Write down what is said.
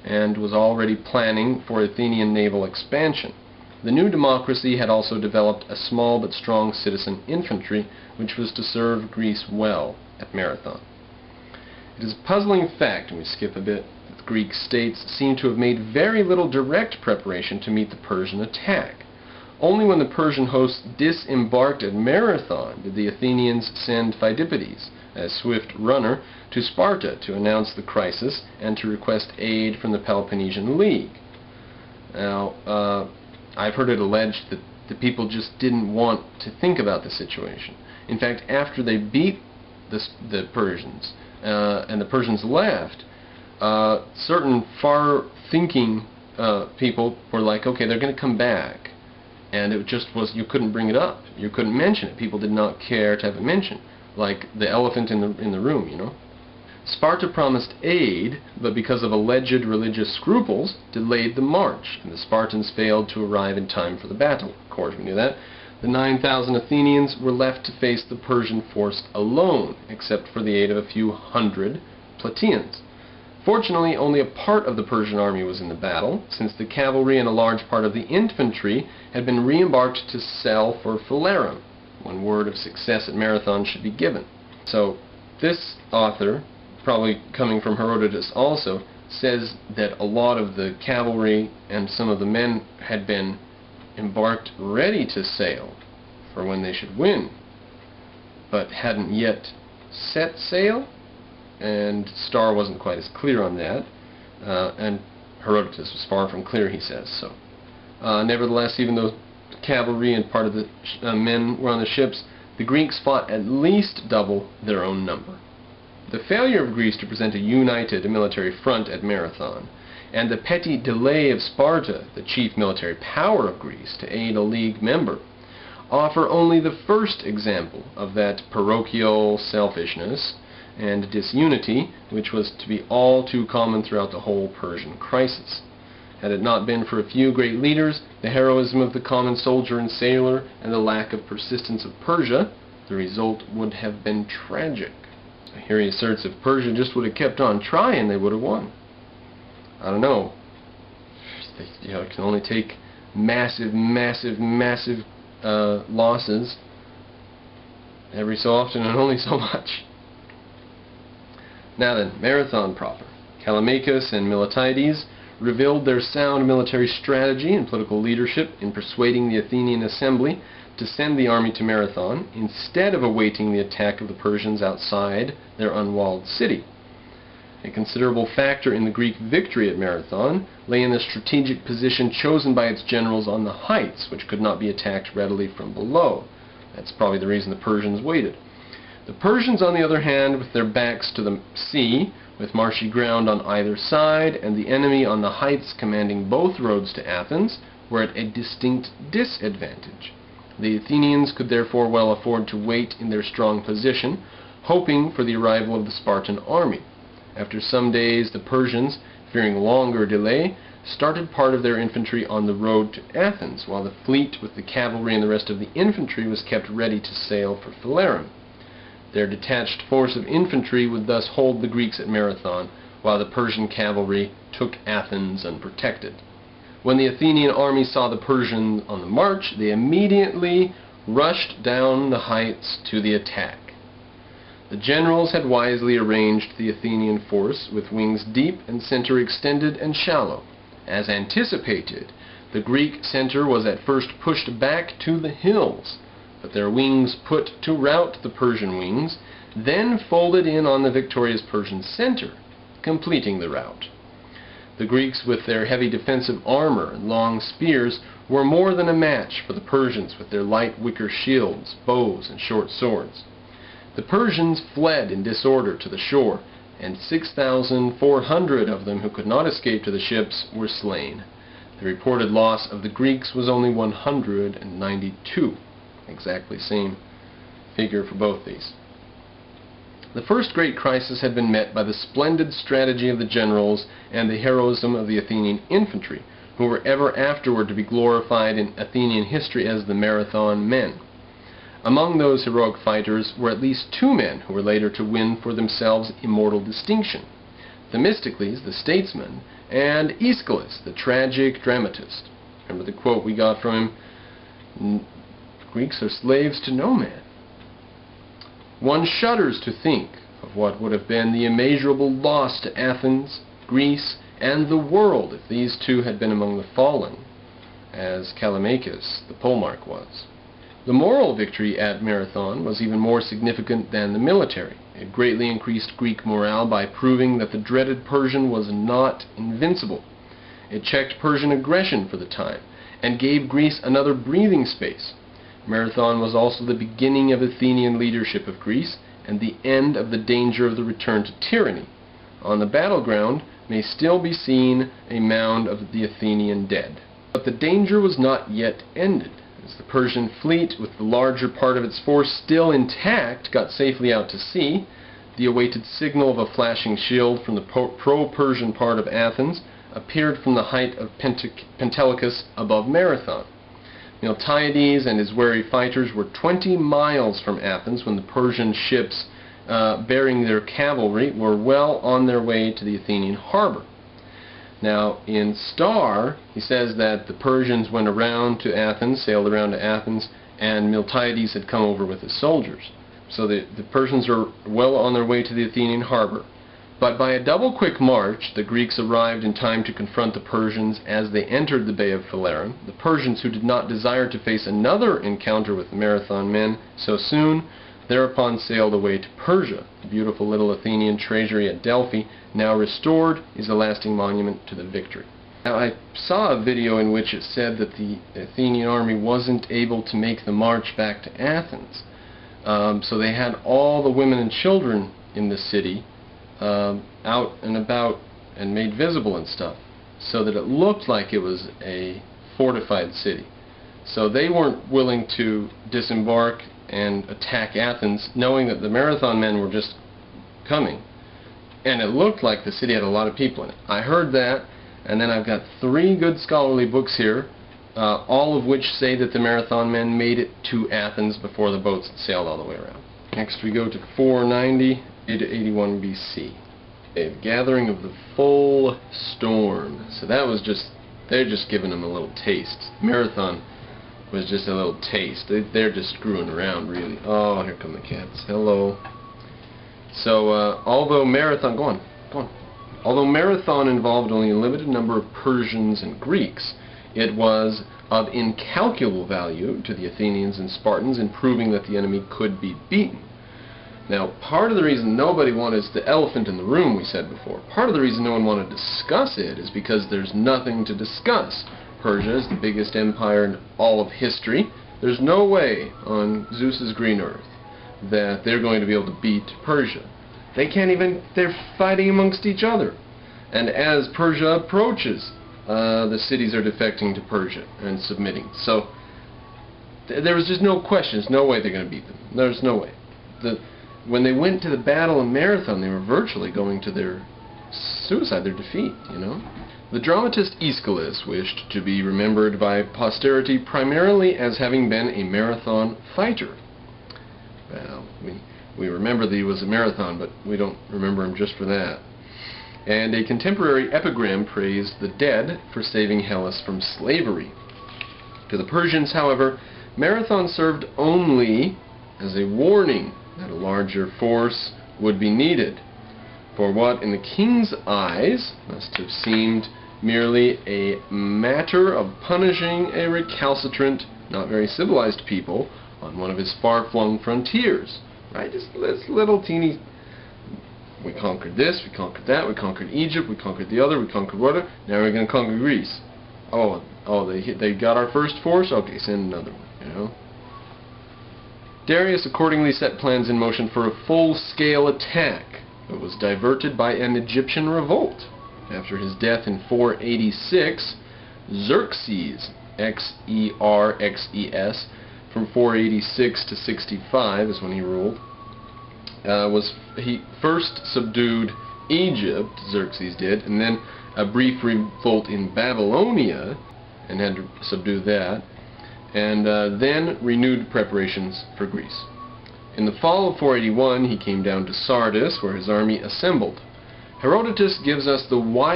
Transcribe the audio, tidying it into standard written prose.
and was already planning for Athenian naval expansion. The new democracy had also developed a small but strong citizen infantry, which was to serve Greece well at Marathon. It is a puzzling fact, and we skip a bit, that the Greek states seem to have made very little direct preparation to meet the Persian attack. Only when the Persian hosts disembarked at Marathon did the Athenians send Phidippides, a swift runner, to Sparta to announce the crisis and to request aid from the Peloponnesian League. Now, I've heard it alleged that the people just didn't want to think about the situation. In fact, after they beat the Persians, and the Persians left, certain far-thinking people were like, okay, they're going to come back. And it just was, you couldn't bring it up. You couldn't mention it. People did not care to have it mentioned. Like the elephant in the room, you know. Sparta promised aid, but because of alleged religious scruples, delayed the march, and the Spartans failed to arrive in time for the battle. Of course, we knew that. The 9,000 Athenians were left to face the Persian force alone, except for the aid of a few hundred Plataeans. Fortunately, only a part of the Persian army was in the battle, since the cavalry and a large part of the infantry had been re-embarked to sail for Phalerum, when word of success at Marathon should be given. So, this author, probably coming from Herodotus also, says that a lot of the cavalry and some of the men had been embarked ready to sail for when they should win, but hadn't yet set sail, and Starr wasn't quite as clear on that, and Herodotus was far from clear, he says. So, nevertheless, even though the cavalry and part of the men were on the ships, the Greeks fought at least double their own number. The failure of Greece to present a united military front at Marathon, and the petty delay of Sparta, the chief military power of Greece, to aid a league member, offer only the first example of that parochial selfishness and disunity which was to be all too common throughout the whole Persian crisis. Had it not been for a few great leaders, the heroism of the common soldier and sailor, and the lack of persistence of Persia, the result would have been tragic. Here he asserts if Persia just would have kept on trying, they would have won. I don't know. It can only take massive losses every so often, and only so much. Now then, Marathon proper. Callimachus and Miltiades revealed their sound military strategy and political leadership in persuading the Athenian assembly to send the army to Marathon instead of awaiting the attack of the Persians outside their unwalled city. A considerable factor in the Greek victory at Marathon lay in the strategic position chosen by its generals on the heights, which could not be attacked readily from below. That's probably the reason the Persians waited. The Persians, on the other hand, with their backs to the sea, with marshy ground on either side, and the enemy on the heights commanding both roads to Athens, were at a distinct disadvantage. The Athenians could therefore well afford to wait in their strong position, hoping for the arrival of the Spartan army. After some days, the Persians, fearing longer delay, started part of their infantry on the road to Athens, while the fleet with the cavalry and the rest of the infantry was kept ready to sail for Phalerum. Their detached force of infantry would thus hold the Greeks at Marathon, while the Persian cavalry took Athens unprotected. When the Athenian army saw the Persians on the march, they immediately rushed down the heights to the attack. The generals had wisely arranged the Athenian force with wings deep and center extended and shallow. As anticipated, the Greek center was at first pushed back to the hills, but their wings put to rout the Persian wings, then folded in on the victorious Persian center, completing the rout. The Greeks, with their heavy defensive armor and long spears, were more than a match for the Persians with their light wicker shields, bows, and short swords. The Persians fled in disorder to the shore, and 6,400 of them who could not escape to the ships were slain. The reported loss of the Greeks was only 192. Exactly same figure for both these. The first great crisis had been met by the splendid strategy of the generals and the heroism of the Athenian infantry, who were ever afterward to be glorified in Athenian history as the Marathon men. Among those heroic fighters were at least two men who were later to win for themselves immortal distinction. Themistocles, the statesman, and Aeschylus, the tragic dramatist. Remember the quote we got from him, "Greeks are slaves to no man." One shudders to think of what would have been the immeasurable loss to Athens, Greece, and the world if these two had been among the fallen, as Callimachus the Polemarch was. The moral victory at Marathon was even more significant than the military. It greatly increased Greek morale by proving that the dreaded Persian was not invincible. It checked Persian aggression for the time, and gave Greece another breathing space. Marathon was also the beginning of Athenian leadership of Greece, and the end of the danger of the return to tyranny. On the battleground may still be seen a mound of the Athenian dead. But the danger was not yet ended. As the Persian fleet, with the larger part of its force still intact, got safely out to sea, the awaited signal of a flashing shield from the pro-Persian part of Athens appeared from the height of Pentelicus above Marathon. Miltiades and his wary fighters were 20 miles from Athens when the Persian ships bearing their cavalry were well on their way to the Athenian harbor. Now, in Star, he says that the Persians went around to Athens, sailed around to Athens, and Miltiades had come over with his soldiers. So the Persians are well on their way to the Athenian harbor. But by a double-quick march, the Greeks arrived in time to confront the Persians as they entered the Bay of Phalerum. The Persians, who did not desire to face another encounter with the Marathon men so soon, thereupon sailed away to Persia. The beautiful little Athenian treasury at Delphi, now restored, is a lasting monument to the victory. Now, I saw a video in which it said that the Athenian army wasn't able to make the march back to Athens. So they had all the women and children in the city out and about and made visible and stuff, so that it looked like it was a fortified city. So they weren't willing to disembark and attack Athens, knowing that the Marathon men were just coming, and it looked like the city had a lot of people in it. I heard that, and then I've got 3 good scholarly books here, all of which say that the Marathon men made it to Athens before the boats had sailed all the way around. Next we go to 490 to 81 BC. The gathering of the full storm. So that was just, they're just giving them a little taste. Marathon was just a little taste. They're just screwing around, really. Oh, here come the cats. Hello. So, although Marathon, go on. Although Marathon involved only a limited number of Persians and Greeks, it was of incalculable value to the Athenians and Spartans in proving that the enemy could be beaten. Now, part of the reason nobody wanted, is the elephant in the room, we said before. Part of the reason no one wanted to discuss it is because there's nothing to discuss. Persia is the biggest empire in all of history. There's no way on Zeus's green earth that they're going to be able to beat Persia. They can't even, they're fighting amongst each other. And as Persia approaches, the cities are defecting to Persia and submitting. So there was just no question. There's no way they're going to beat them. There's no way. When they went to the battle in Marathon, they were virtually going to their suicide, their defeat, you know. The dramatist Aeschylus wished to be remembered by posterity primarily as having been a Marathon fighter. Well, we remember that he was a Marathon, but we don't remember him just for that. And a contemporary epigram praised the dead for saving Hellas from slavery. To the Persians, however, Marathon served only as a warning that a larger force would be needed, for what in the king's eyes must have seemed merely a matter of punishing a recalcitrant, not very civilized people on one of his far-flung frontiers. Right? Just this little teeny, we conquered this, we conquered that, we conquered Egypt, we conquered the other, we conquered whatever, now we're going to conquer Greece. Oh, they got our first force? Okay, send another one, you know. Darius accordingly set plans in motion for a full-scale attack, but was diverted by an Egyptian revolt. After his death in 486, Xerxes, Xerxes, from 486 to 65 is when he ruled, he first subdued Egypt, Xerxes did, and then a brief revolt in Babylonia, and had to subdue that, and then renewed preparations for Greece. In the fall of 481, he came down to Sardis, where his army assembled. Herodotus gives us the wide